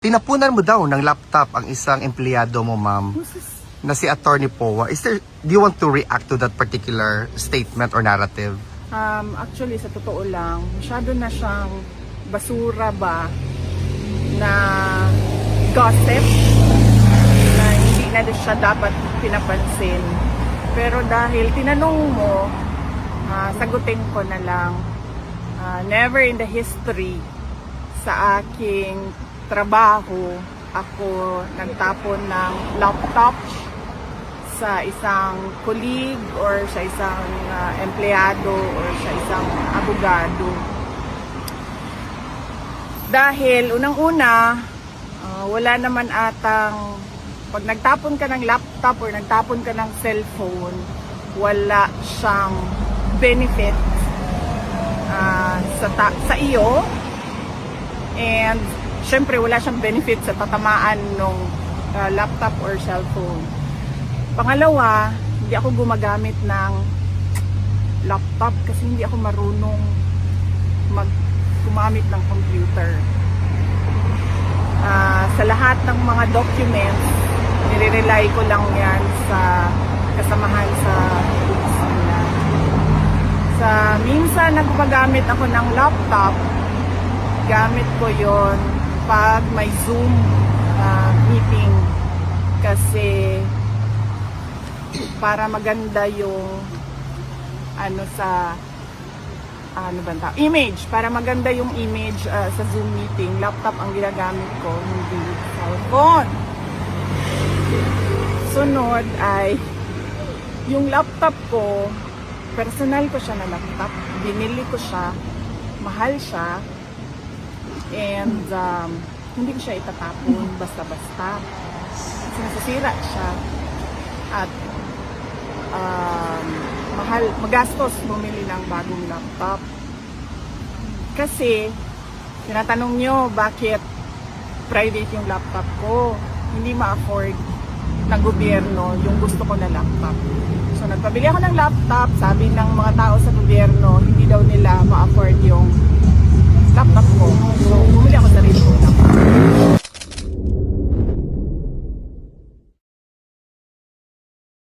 Tinapunan mo daw ng laptop ang isang empleyado mo, ma'am, na si Attorney Powa. Do you want to react to that particular statement or narrative? Actually, sa totoo lang, masyado na siyang basura ba na gossip na hindi na siya dapat pinapansin. Pero dahil tinanong mo, sagutin ko na lang, never in the history sa aking trabaho ako nagtapon ng laptop sa isang colleague or sa isang empleyado or sa isang abogado. Dahil unang-una, wala naman atang, pag nagtapon ka ng laptop or nagtapon ka ng cellphone, wala siyang benefit sa iyo, and syempre wala siyang benefit sa tatamaan ng laptop or cellphone. Pangalawa, hindi ako gumagamit ng laptop kasi hindi ako marunong gumamit ng computer. Sa lahat ng mga documents, nire-rely ko lang yan sa kasamahan sa books nila. Minsan nagpagamit ako ng laptop, gamit ko yon pag may Zoom meeting kasi para maganda yung image, para maganda yung image sa Zoom meeting, laptop ang ginagamit ko, hindi cellphone. Sunod ay yung laptop ko, personal ko siya na laptop, binili ko siya, mahal siya, and hindi ko siya itatapon basta-basta kasi nasisira siya at magastos bumili ng bagong laptop. Kasi tinatanong nyo bakit private yung laptop ko, hindi ma-afford ng gobyerno yung gusto ko na laptop. So nagpabili ako ng laptop, sabi ng mga tao sa gobyerno hindi daw nila ma-afford yung